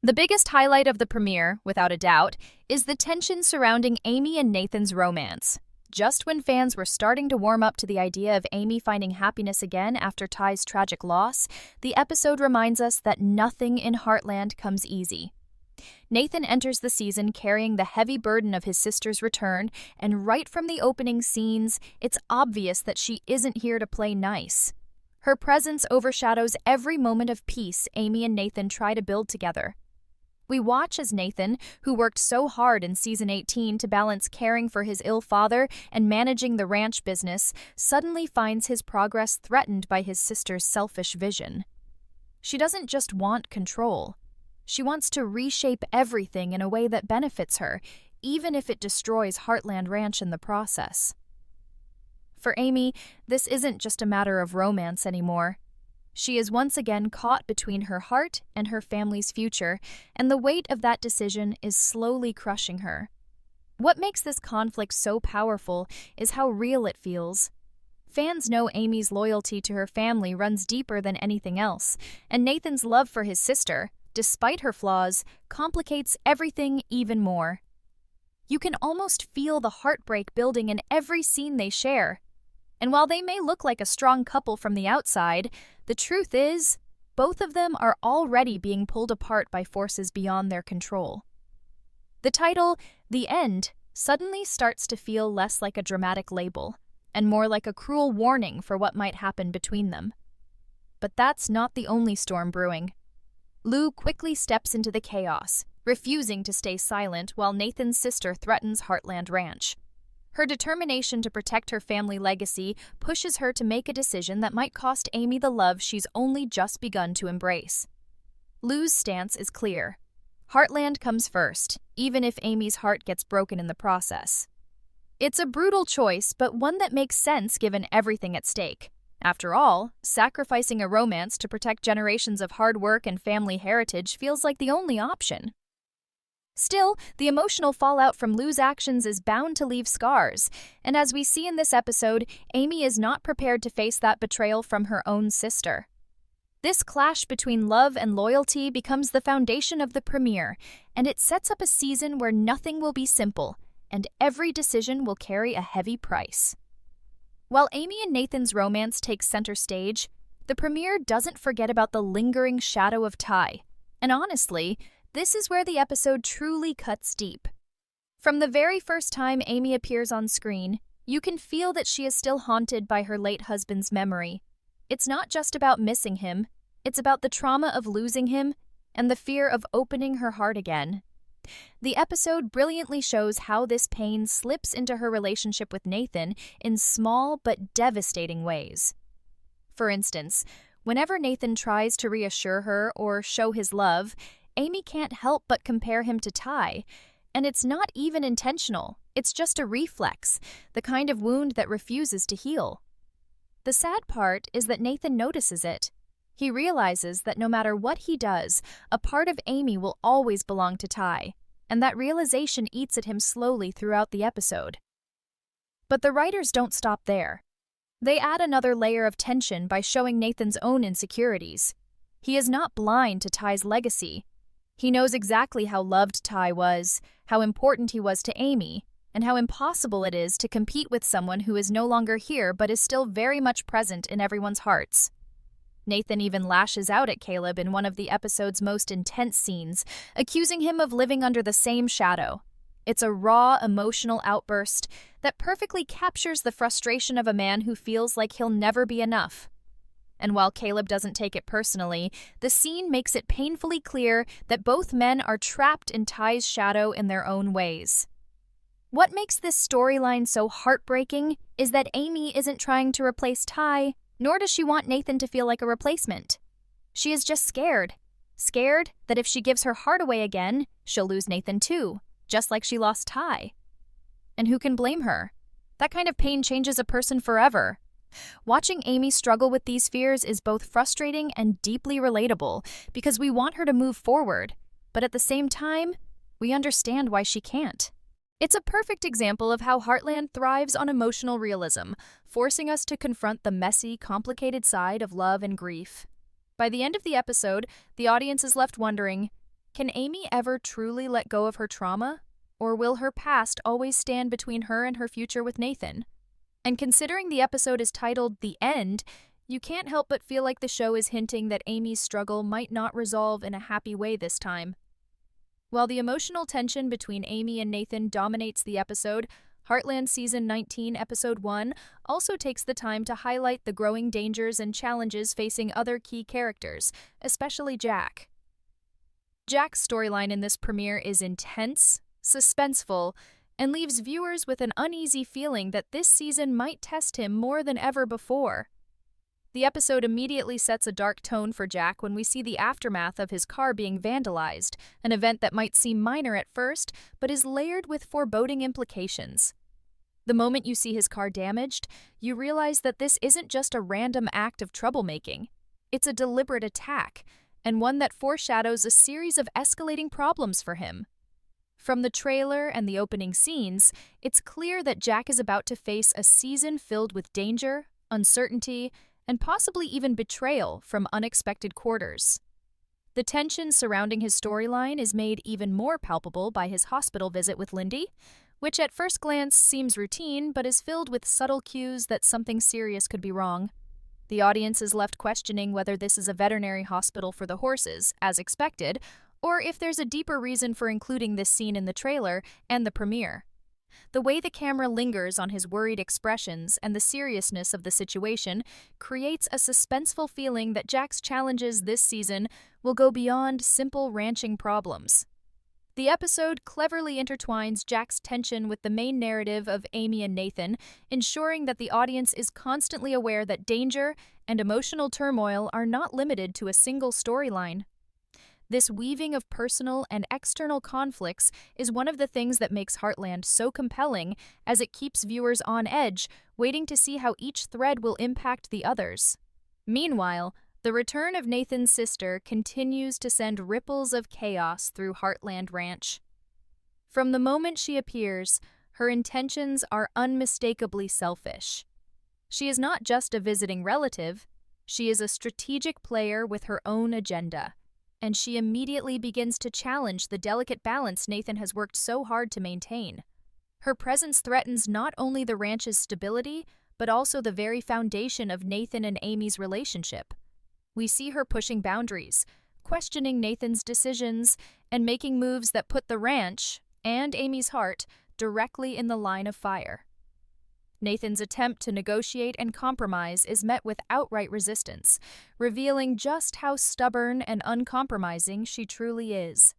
The biggest highlight of the premiere, without a doubt, is the tension surrounding Amy and Nathan's romance. Just when fans were starting to warm up to the idea of Amy finding happiness again after Ty's tragic loss, the episode reminds us that nothing in Heartland comes easy. Nathan enters the season carrying the heavy burden of his sister's return, and right from the opening scenes, it's obvious that she isn't here to play nice. Her presence overshadows every moment of peace Amy and Nathan try to build together. We watch as Nathan, who worked so hard in season 18 to balance caring for his ill father and managing the ranch business, suddenly finds his progress threatened by his sister's selfish vision. She doesn't just want control. She wants to reshape everything in a way that benefits her, even if it destroys Heartland Ranch in the process. For Amy, this isn't just a matter of romance anymore. She is once again caught between her heart and her family's future, and the weight of that decision is slowly crushing her. What makes this conflict so powerful is how real it feels. Fans know Amy's loyalty to her family runs deeper than anything else, and Nathan's love for his sister, despite her flaws, complicates everything even more. You can almost feel the heartbreak building in every scene they share. And while they may look like a strong couple from the outside, the truth is, both of them are already being pulled apart by forces beyond their control. The title, The End, suddenly starts to feel less like a dramatic label, and more like a cruel warning for what might happen between them. But that's not the only storm brewing. Lou quickly steps into the chaos, refusing to stay silent while Nathan's sister threatens Heartland Ranch. Her determination to protect her family legacy pushes her to make a decision that might cost Amy the love she's only just begun to embrace. Lou's stance is clear. Heartland comes first, even if Amy's heart gets broken in the process. It's a brutal choice, but one that makes sense given everything at stake. After all, sacrificing a romance to protect generations of hard work and family heritage feels like the only option. Still, the emotional fallout from Lou's actions is bound to leave scars, and as we see in this episode, Amy is not prepared to face that betrayal from her own sister. This clash between love and loyalty becomes the foundation of the premiere, and it sets up a season where nothing will be simple, and every decision will carry a heavy price. While Amy and Nathan's romance takes center stage, the premiere doesn't forget about the lingering shadow of Ty, and honestly, this is where the episode truly cuts deep. From the very first time Amy appears on screen, you can feel that she is still haunted by her late husband's memory. It's not just about missing him, it's about the trauma of losing him and the fear of opening her heart again. The episode brilliantly shows how this pain slips into her relationship with Nathan in small but devastating ways. For instance, whenever Nathan tries to reassure her or show his love, Amy can't help but compare him to Ty, and it's not even intentional, it's just a reflex, the kind of wound that refuses to heal. The sad part is that Nathan notices it. He realizes that no matter what he does, a part of Amy will always belong to Ty, and that realization eats at him slowly throughout the episode. But the writers don't stop there. They add another layer of tension by showing Nathan's own insecurities. He is not blind to Ty's legacy. He knows exactly how loved Ty was, how important he was to Amy, and how impossible it is to compete with someone who is no longer here but is still very much present in everyone's hearts. Nathan even lashes out at Caleb in one of the episode's most intense scenes, accusing him of living under the same shadow. It's a raw, emotional outburst that perfectly captures the frustration of a man who feels like he'll never be enough. And while Caleb doesn't take it personally, the scene makes it painfully clear that both men are trapped in Ty's shadow in their own ways. What makes this storyline so heartbreaking is that Amy isn't trying to replace Ty, nor does she want Nathan to feel like a replacement. She is just scared. Scared that if she gives her heart away again, she'll lose Nathan too, just like she lost Ty. And who can blame her? That kind of pain changes a person forever. Watching Amy struggle with these fears is both frustrating and deeply relatable because we want her to move forward, but at the same time, we understand why she can't. It's a perfect example of how Heartland thrives on emotional realism, forcing us to confront the messy, complicated side of love and grief. By the end of the episode, the audience is left wondering, Can Amy ever truly let go of her trauma? Or will her past always stand between her and her future with Nathan? And considering the episode is titled The End, you can't help but feel like the show is hinting that Amy's struggle might not resolve in a happy way this time. While the emotional tension between Amy and Nathan dominates the episode, Heartland Season 19, Episode 1 also takes the time to highlight the growing dangers and challenges facing other key characters, especially Jack. Jack's storyline in this premiere is intense, suspenseful, and leaves viewers with an uneasy feeling that this season might test him more than ever before. The episode immediately sets a dark tone for Jack when we see the aftermath of his car being vandalized, an event that might seem minor at first, but is layered with foreboding implications. The moment you see his car damaged, you realize that this isn't just a random act of troublemaking. It's a deliberate attack, and one that foreshadows a series of escalating problems for him. From the trailer and the opening scenes, it's clear that Jack is about to face a season filled with danger, uncertainty, and possibly even betrayal from unexpected quarters. The tension surrounding his storyline is made even more palpable by his hospital visit with Lindy, which at first glance seems routine but is filled with subtle cues that something serious could be wrong. The audience is left questioning whether this is a veterinary hospital for the horses, as expected, or if there's a deeper reason for including this scene in the trailer and the premiere. The way the camera lingers on his worried expressions and the seriousness of the situation creates a suspenseful feeling that Jack's challenges this season will go beyond simple ranching problems. The episode cleverly intertwines Jack's tension with the main narrative of Amy and Nathan, ensuring that the audience is constantly aware that danger and emotional turmoil are not limited to a single storyline. This weaving of personal and external conflicts is one of the things that makes Heartland so compelling, as it keeps viewers on edge, waiting to see how each thread will impact the others. Meanwhile, the return of Nathan's sister continues to send ripples of chaos through Heartland Ranch. From the moment she appears, her intentions are unmistakably selfish. She is not just a visiting relative, she is a strategic player with her own agenda. And she immediately begins to challenge the delicate balance Nathan has worked so hard to maintain. Her presence threatens not only the ranch's stability, but also the very foundation of Nathan and Amy's relationship. We see her pushing boundaries, questioning Nathan's decisions, and making moves that put the ranch, and Amy's heart, directly in the line of fire. Nathan's attempt to negotiate and compromise is met with outright resistance, revealing just how stubborn and uncompromising she truly is.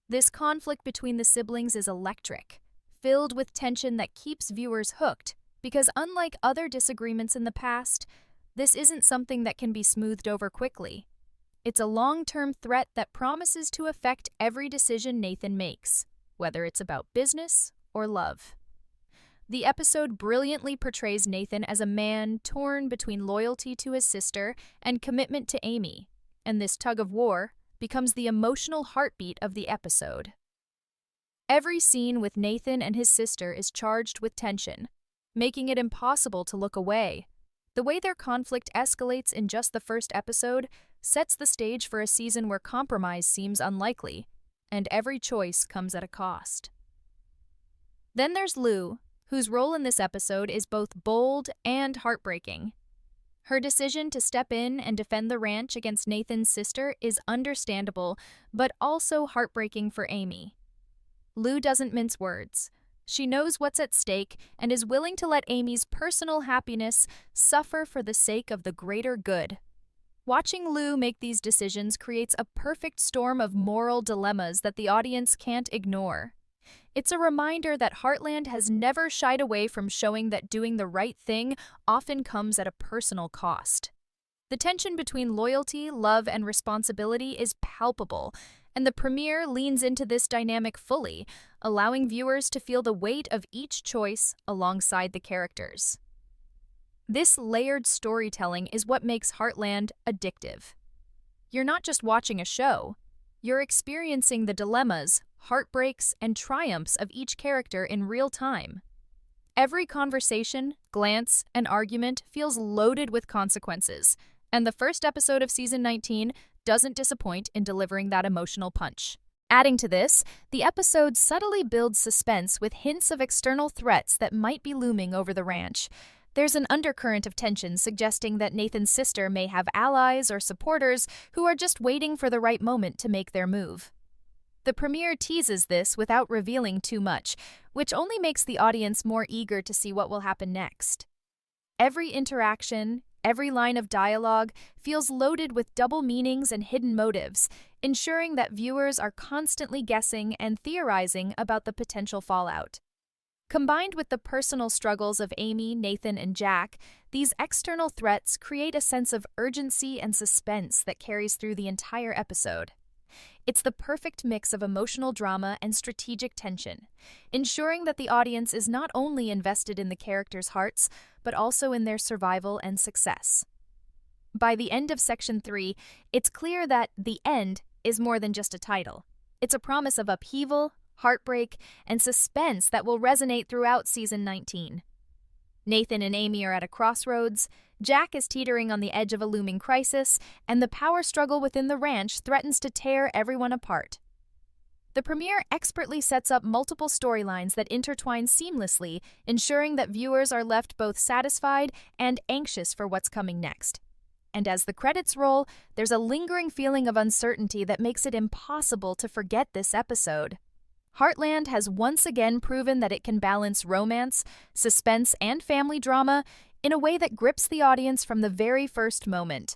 This conflict between the siblings is electric, filled with tension that keeps viewers hooked, because unlike other disagreements in the past, this isn't something that can be smoothed over quickly. It's a long-term threat that promises to affect every decision Nathan makes, whether it's about business or love. The episode brilliantly portrays Nathan as a man torn between loyalty to his sister and commitment to Amy, and this tug-of-war becomes the emotional heartbeat of the episode. Every scene with Nathan and his sister is charged with tension, making it impossible to look away. The way their conflict escalates in just the first episode sets the stage for a season where compromise seems unlikely, and every choice comes at a cost. Then there's Lou, whose role in this episode is both bold and heartbreaking. Her decision to step in and defend the ranch against Nathan's sister is understandable, but also heartbreaking for Amy. Lou doesn't mince words. She knows what's at stake and is willing to let Amy's personal happiness suffer for the sake of the greater good. Watching Lou make these decisions creates a perfect storm of moral dilemmas that the audience can't ignore. It's a reminder that Heartland has never shied away from showing that doing the right thing often comes at a personal cost. The tension between loyalty, love, and responsibility is palpable, and the premiere leans into this dynamic fully, allowing viewers to feel the weight of each choice alongside the characters. This layered storytelling is what makes Heartland addictive. You're not just watching a show, you're experiencing the dilemmas, heartbreaks, and triumphs of each character in real time. Every conversation, glance, and argument feels loaded with consequences, and the first episode of Season 19 doesn't disappoint in delivering that emotional punch. Adding to this, the episode subtly builds suspense with hints of external threats that might be looming over the ranch. There's an undercurrent of tension suggesting that Nathan's sister may have allies or supporters who are just waiting for the right moment to make their move. The premiere teases this without revealing too much, which only makes the audience more eager to see what will happen next. Every interaction, every line of dialogue feels loaded with double meanings and hidden motives, ensuring that viewers are constantly guessing and theorizing about the potential fallout. Combined with the personal struggles of Amy, Nathan, and Jack, these external threats create a sense of urgency and suspense that carries through the entire episode. It's the perfect mix of emotional drama and strategic tension, ensuring that the audience is not only invested in the characters' hearts, but also in their survival and success. By the end of Section 3, it's clear that The End is more than just a title. It's a promise of upheaval, heartbreak, and suspense that will resonate throughout Season 19. Nathan and Amy are at a crossroads, Jack is teetering on the edge of a looming crisis, and the power struggle within the ranch threatens to tear everyone apart. The premiere expertly sets up multiple storylines that intertwine seamlessly, ensuring that viewers are left both satisfied and anxious for what's coming next. And as the credits roll, there's a lingering feeling of uncertainty that makes it impossible to forget this episode. Heartland has once again proven that it can balance romance, suspense, and family drama in a way that grips the audience from the very first moment.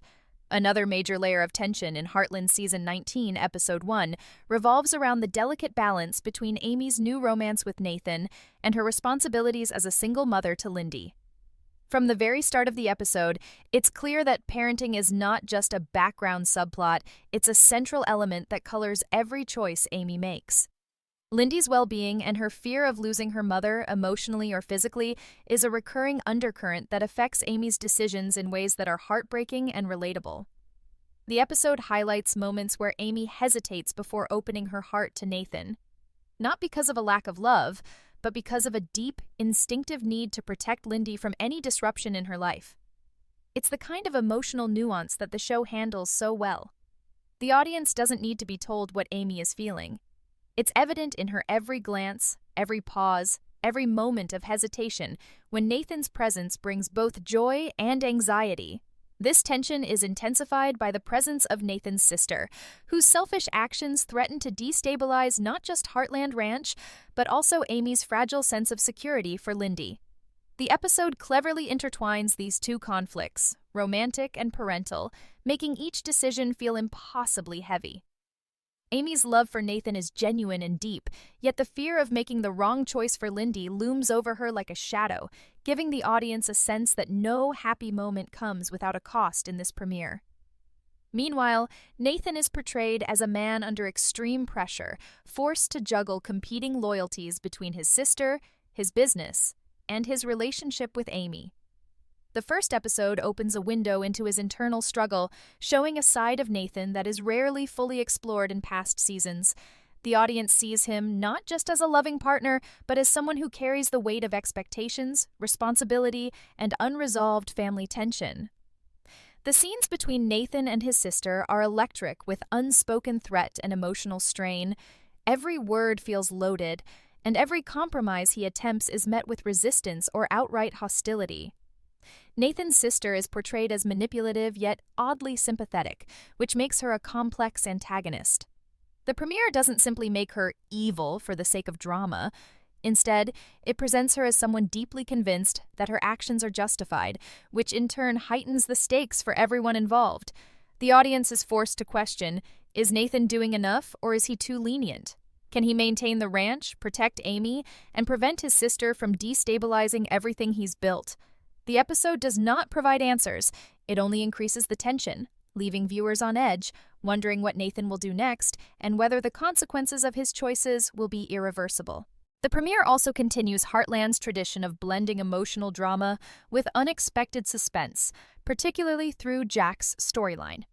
Another major layer of tension in Heartland Season 19, Episode 1, revolves around the delicate balance between Amy's new romance with Nathan and her responsibilities as a single mother to Lindy. From the very start of the episode, it's clear that parenting is not just a background subplot, it's a central element that colors every choice Amy makes. Lindy's well-being and her fear of losing her mother emotionally or physically is a recurring undercurrent that affects Amy's decisions in ways that are heartbreaking and relatable. The episode highlights moments where Amy hesitates before opening her heart to Nathan, not because of a lack of love, but because of a deep, instinctive need to protect Lindy from any disruption in her life. It's the kind of emotional nuance that the show handles so well. The audience doesn't need to be told what Amy is feeling. It's evident in her every glance, every pause, every moment of hesitation when Nathan's presence brings both joy and anxiety. This tension is intensified by the presence of Nathan's sister, whose selfish actions threaten to destabilize not just Heartland Ranch, but also Amy's fragile sense of security for Lindy. The episode cleverly intertwines these two conflicts, romantic and parental, making each decision feel impossibly heavy. Amy's love for Nathan is genuine and deep, yet the fear of making the wrong choice for Lindy looms over her like a shadow, giving the audience a sense that no happy moment comes without a cost in this premiere. Meanwhile, Nathan is portrayed as a man under extreme pressure, forced to juggle competing loyalties between his sister, his business, and his relationship with Amy. The first episode opens a window into his internal struggle, showing a side of Nathan that is rarely fully explored in past seasons. The audience sees him not just as a loving partner, but as someone who carries the weight of expectations, responsibility, and unresolved family tension. The scenes between Nathan and his sister are electric with unspoken threat and emotional strain. Every word feels loaded, and every compromise he attempts is met with resistance or outright hostility. Nathan's sister is portrayed as manipulative yet oddly sympathetic, which makes her a complex antagonist. The premiere doesn't simply make her evil for the sake of drama. Instead, it presents her as someone deeply convinced that her actions are justified, which in turn heightens the stakes for everyone involved. The audience is forced to question, is Nathan doing enough or is he too lenient? Can he maintain the ranch, protect Amy, and prevent his sister from destabilizing everything he's built? The episode does not provide answers, it only increases the tension, leaving viewers on edge, wondering what Nathan will do next and whether the consequences of his choices will be irreversible. The premiere also continues Heartland's tradition of blending emotional drama with unexpected suspense, particularly through Jack's storyline.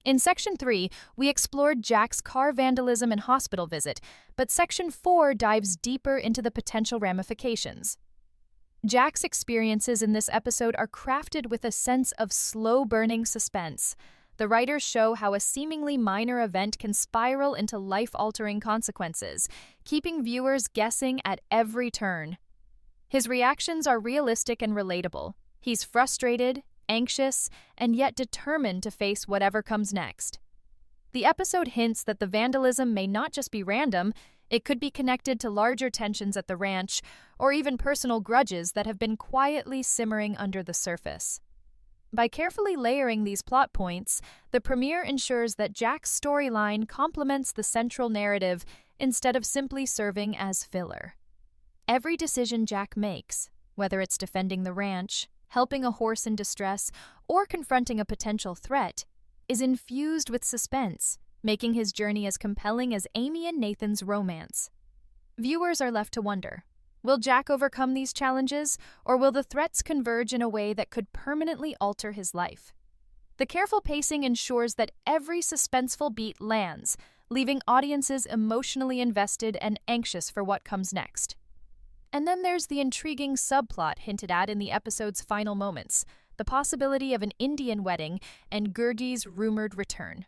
In Section 3, we explored Jack's car vandalism and hospital visit, but Section 4 dives deeper into the potential ramifications. Jack's experiences in this episode are crafted with a sense of slow-burning suspense. The writers show how a seemingly minor event can spiral into life-altering consequences, keeping viewers guessing at every turn. His reactions are realistic and relatable. He's frustrated, anxious, and yet determined to face whatever comes next. The episode hints that the vandalism may not just be random, it could be connected to larger tensions at the ranch, or even personal grudges that have been quietly simmering under the surface. By carefully layering these plot points, the premiere ensures that Jack's storyline complements the central narrative instead of simply serving as filler. Every decision Jack makes, whether it's defending the ranch, helping a horse in distress, or confronting a potential threat, is infused with suspense, making his journey as compelling as Amy and Nathan's romance. Viewers are left to wonder, will Jack overcome these challenges, or will the threats converge in a way that could permanently alter his life? The careful pacing ensures that every suspenseful beat lands, leaving audiences emotionally invested and anxious for what comes next. And then there's the intriguing subplot hinted at in the episode's final moments, the possibility of an Indian wedding and Gurgi's rumored return.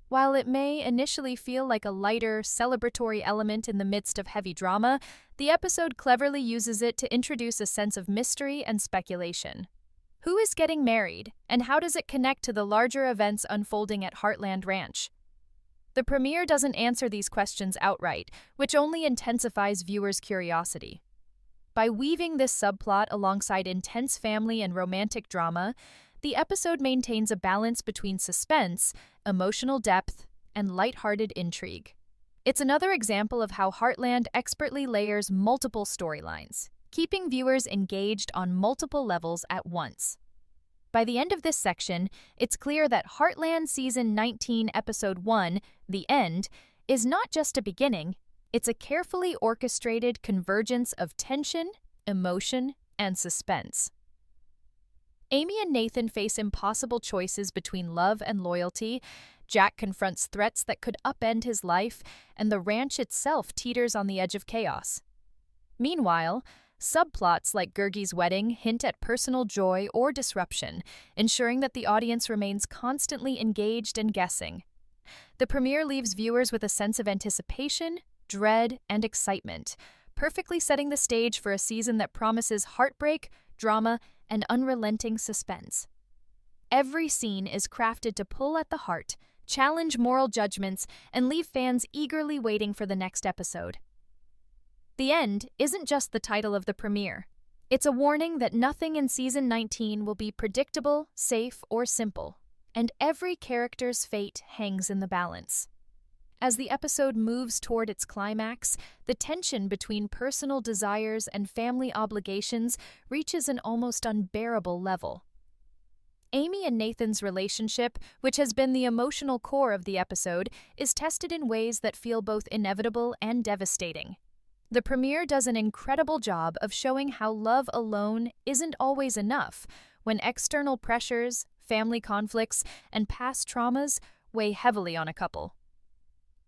While it may initially feel like a lighter, celebratory element in the midst of heavy drama, the episode cleverly uses it to introduce a sense of mystery and speculation. Who is getting married, and how does it connect to the larger events unfolding at Heartland Ranch? The premiere doesn't answer these questions outright, which only intensifies viewers' curiosity. By weaving this subplot alongside intense family and romantic drama, the episode maintains a balance between suspense, emotional depth, and lighthearted intrigue. It's another example of how Heartland expertly layers multiple storylines, keeping viewers engaged on multiple levels at once. By the end of this section, it's clear that Heartland Season 19, Episode 1, The End, is not just a beginning, it's a carefully orchestrated convergence of tension, emotion, and suspense. Amy and Nathan face impossible choices between love and loyalty, Jack confronts threats that could upend his life, and the ranch itself teeters on the edge of chaos. Meanwhile, subplots like Gurgi's wedding hint at personal joy or disruption, ensuring that the audience remains constantly engaged and guessing. The premiere leaves viewers with a sense of anticipation, dread, and excitement, perfectly setting the stage for a season that promises heartbreak, drama, and unrelenting suspense. Every scene is crafted to pull at the heart, challenge moral judgments, and leave fans eagerly waiting for the next episode. The End isn't just the title of the premiere. It's a warning that nothing in Season 19 will be predictable, safe, or simple, and every character's fate hangs in the balance. As the episode moves toward its climax, the tension between personal desires and family obligations reaches an almost unbearable level. Amy and Nathan's relationship, which has been the emotional core of the episode, is tested in ways that feel both inevitable and devastating. The premiere does an incredible job of showing how love alone isn't always enough when external pressures, family conflicts, and past traumas weigh heavily on a couple.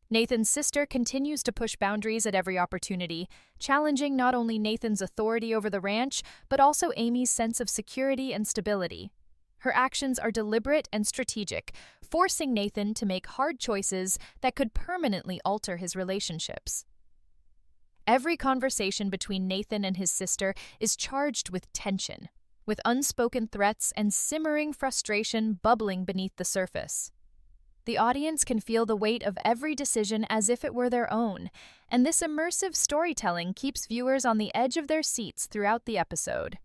Nathan's sister continues to push boundaries at every opportunity, challenging not only Nathan's authority over the ranch, but also Amy's sense of security and stability. Her actions are deliberate and strategic, forcing Nathan to make hard choices that could permanently alter his relationships. Every conversation between Nathan and his sister is charged with tension, with unspoken threats and simmering frustration bubbling beneath the surface. The audience can feel the weight of every decision as if it were their own, and this immersive storytelling keeps viewers on the edge of their seats throughout the episode.